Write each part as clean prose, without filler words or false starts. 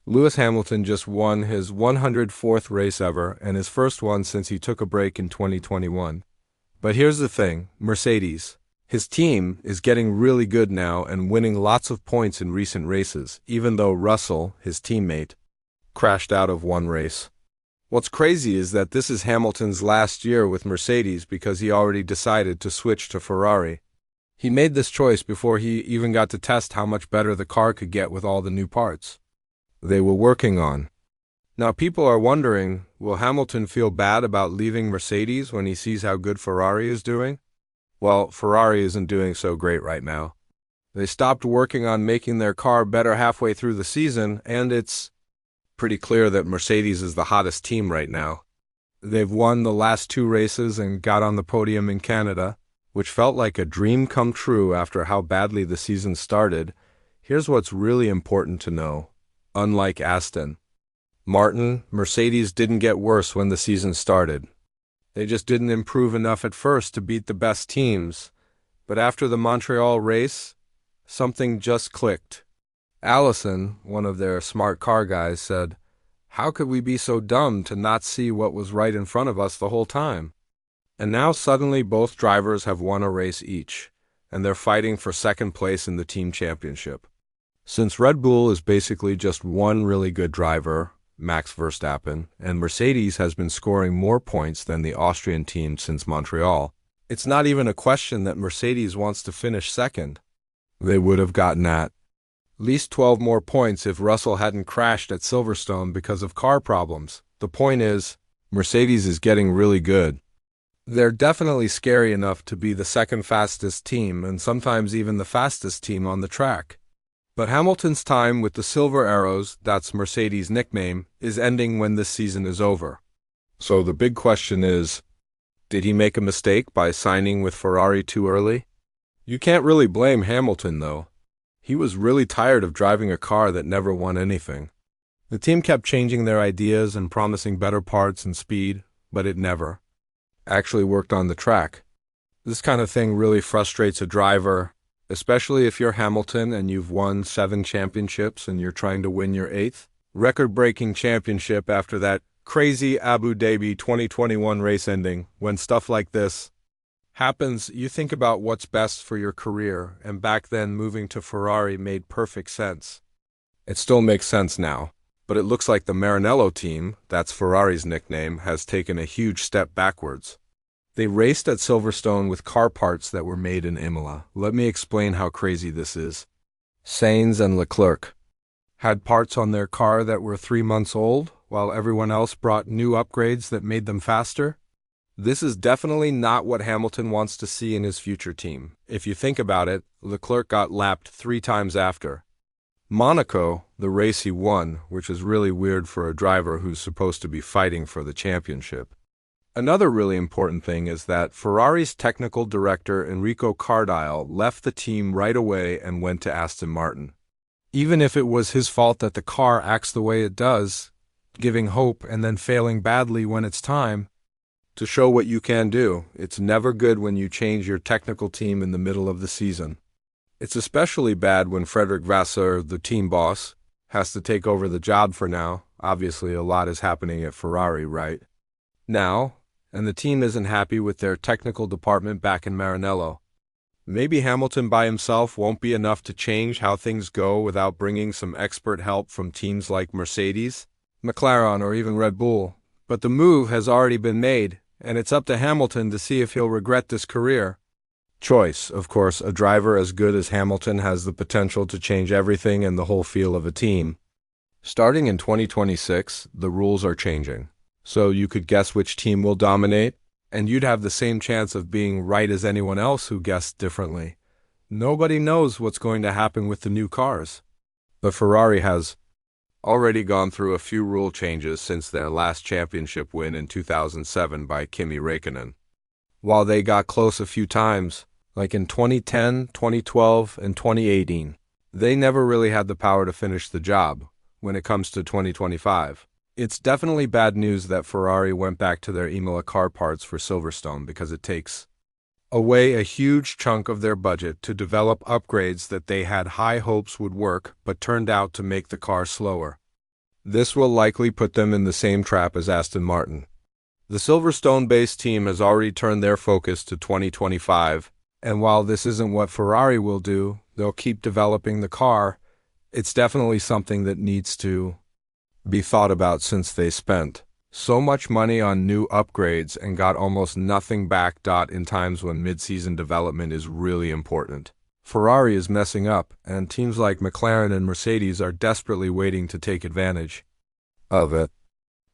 Lewis Hamilton just won his 104th race ever and his first one since he took a break in 2021. But here's the thing, Mercedes. His team is getting really good now and winning lots of points in recent races, even though Russell, his teammate, crashed out of one race. What's crazy is that this is Hamilton's last year with Mercedes because he already decided to switch to Ferrari. He made this choice before he even got to test how much better the car could get with all the new parts they were working on. Now people are wondering, will Hamilton feel bad about leaving Mercedes when he sees how good Ferrari is doing? Well, Ferrari isn't doing so great right now. They stopped working on making their car better halfway through the season, and it's pretty clear that Mercedes is the hottest team right now. They've won the last two races and got on the podium in Canada, which felt like a dream come true after how badly the season started. Here's what's really important to know. Unlike Aston Martin, Mercedes didn't get worse when the season started. They just didn't improve enough at first to beat the best teams. But after the Montreal race, something just clicked. Allison, one of their smart car guys, said, "How could we be so dumb to not see what was right in front of us the whole time?" And now suddenly both drivers have won a race each, and they're fighting for second place in the team championship. Since Red Bull is basically just one really good driver, Max Verstappen, and Mercedes has been scoring more points than the Austrian team since Montreal, it's not even a question that Mercedes wants to finish second. They would have gotten at least 12 more points if Russell hadn't crashed at Silverstone because of car problems. The point is, Mercedes is getting really good. They're definitely scary enough to be the second fastest team and sometimes even the fastest team on the track. But Hamilton's time with the Silver Arrows, that's Mercedes' nickname, is ending when this season is over. So the big question is, did he make a mistake by signing with Ferrari too early? You can't really blame Hamilton, though. He was really tired of driving a car that never won anything. The team kept changing their ideas and promising better parts and speed, but it never actually worked on the track. This kind of thing really frustrates a driver, especially if you're Hamilton and you've won 7 championships and you're trying to win your 8th record-breaking championship after that crazy Abu Dhabi 2021 race ending. When stuff like this happens, you think about what's best for your career, and back then moving to Ferrari made perfect sense. It still makes sense now, but it looks like the Maranello team, that's Ferrari's nickname, has taken a huge step backwards. They raced at Silverstone with car parts that were made in Imola. Let me explain how crazy this is. Sainz and Leclerc had parts on their car that were 3 months old, while everyone else brought new upgrades that made them faster. This is definitely not what Hamilton wants to see in his future team. If you think about it, Leclerc got lapped 3 times after Monaco, the race he won, which is really weird for a driver who's supposed to be fighting for the championship. Another really important thing is that Ferrari's technical director Enrico Cardile left the team right away and went to Aston Martin. Even if it was his fault that the car acts the way it does, giving hope and then failing badly when it's time to show what you can do, it's never good when you change your technical team in the middle of the season. It's especially bad when Frederic Vasseur, the team boss, has to take over the job for now. Obviously, a lot is happening at Ferrari right now, and the team isn't happy with their technical department back in Maranello. Maybe Hamilton by himself won't be enough to change how things go without bringing some expert help from teams like Mercedes, McLaren, or even Red Bull. But the move has already been made, and it's up to Hamilton to see if he'll regret this career choice. Of course, a driver as good as Hamilton has the potential to change everything and the whole feel of a team. Starting in 2026, the rules are changing. So you could guess which team will dominate, and you'd have the same chance of being right as anyone else who guessed differently. Nobody knows what's going to happen with the new cars. But Ferrari has already gone through a few rule changes since their last championship win in 2007 by Kimi Räikkönen. While they got close a few times, like in 2010, 2012, and 2018, they never really had the power to finish the job when it comes to 2025. It's definitely bad news that Ferrari went back to their Imola car parts for Silverstone because it takes away a huge chunk of their budget to develop upgrades that they had high hopes would work but turned out to make the car slower. This will likely put them in the same trap as Aston Martin. The Silverstone-based team has already turned their focus to 2025, and while this isn't what Ferrari will do, they'll keep developing the car. It's definitely something that needs to be thought about since they spent so much money on new upgrades and got almost nothing back. In times when mid-season development is really important, Ferrari is messing up, and teams like McLaren and Mercedes are desperately waiting to take advantage of it.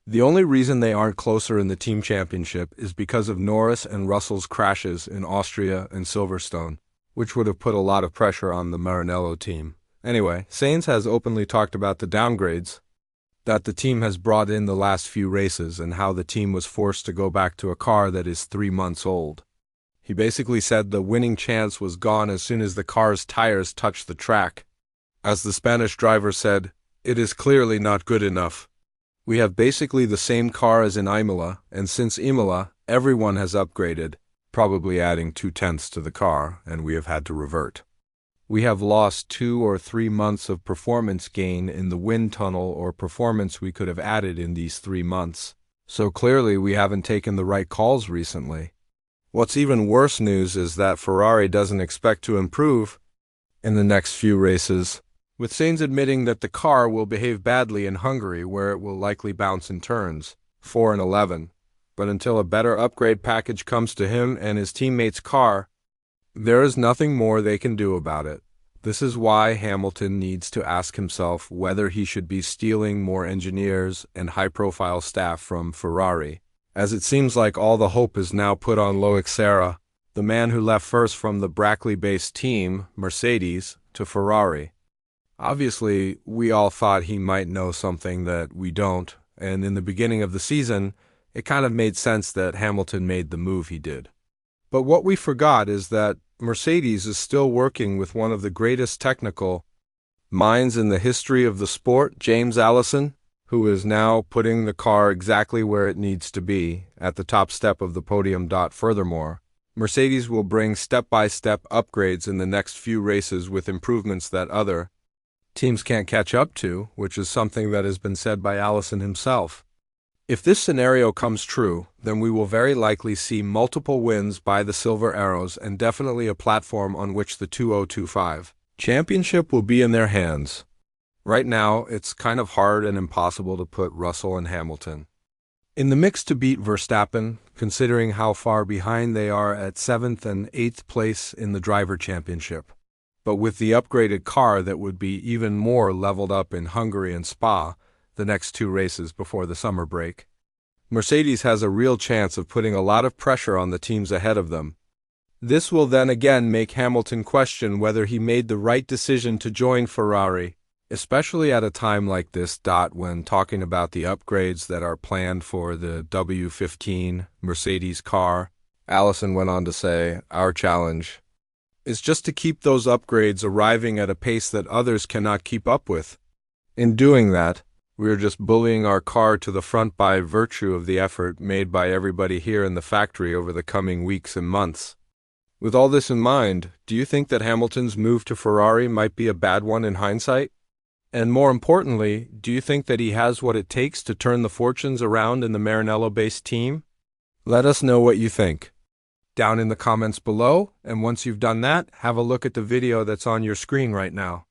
The only reason they aren't closer in the team championship is because of Norris and Russell's crashes in Austria and Silverstone, which would have put a lot of pressure on the Maranello team. Anyway, Sainz has openly talked about the downgrades that the team has brought in the last few races and how the team was forced to go back to a car that is 3 months old. He basically said the winning chance was gone as soon as the car's tires touched the track. As the Spanish driver said, "It is clearly not good enough. We have basically the same car as in Imola, and since Imola, everyone has upgraded, probably adding 2/10 to the car, and we have had to revert. We have lost 2 or 3 months of performance gain in the wind tunnel or performance we could have added in these 3 months. So clearly we haven't taken the right calls recently." What's even worse news is that Ferrari doesn't expect to improve in the next few races, with Sainz admitting that the car will behave badly in Hungary, where it will likely bounce in turns 4 and 11. But until a better upgrade package comes to him and his teammates' car, there is nothing more they can do about it. This is why Hamilton needs to ask himself whether he should be stealing more engineers and high-profile staff from Ferrari, as it seems like all the hope is now put on Loic Serra, the man who left first from the Brackley-based team, Mercedes, to Ferrari. Obviously, we all thought he might know something that we don't, and in the beginning of the season, it kind of made sense that Hamilton made the move he did. But what we forgot is that Mercedes is still working with one of the greatest technical minds in the history of the sport, James Allison, who is now putting the car exactly where it needs to be, at the top step of the podium. Furthermore, Mercedes will bring step-by-step upgrades in the next few races with improvements that other teams can't catch up to, which is something that has been said by Allison himself. If this scenario comes true, then we will very likely see multiple wins by the Silver Arrows and definitely a platform on which the 2025 championship will be in their hands. Right now, it's kind of hard and impossible to put Russell and Hamilton in the mix to beat Verstappen, considering how far behind they are at 7th and 8th place in the driver championship. But with the upgraded car that would be even more leveled up in Hungary and Spa, the next 2 races before the summer break, Mercedes has a real chance of putting a lot of pressure on the teams ahead of them. This will then again make Hamilton question whether he made the right decision to join Ferrari, especially at a time like this. When talking about the upgrades that are planned for the W15 Mercedes car, Allison went on to say, "Our challenge is just to keep those upgrades arriving at a pace that others cannot keep up with. In doing that, we are just bullying our car to the front by virtue of the effort made by everybody here in the factory over the coming weeks and months." With all this in mind, do you think that Hamilton's move to Ferrari might be a bad one in hindsight? And more importantly, do you think that he has what it takes to turn the fortunes around in the Maranello-based team? Let us know what you think down in the comments below, and once you've done that, have a look at the video that's on your screen right now.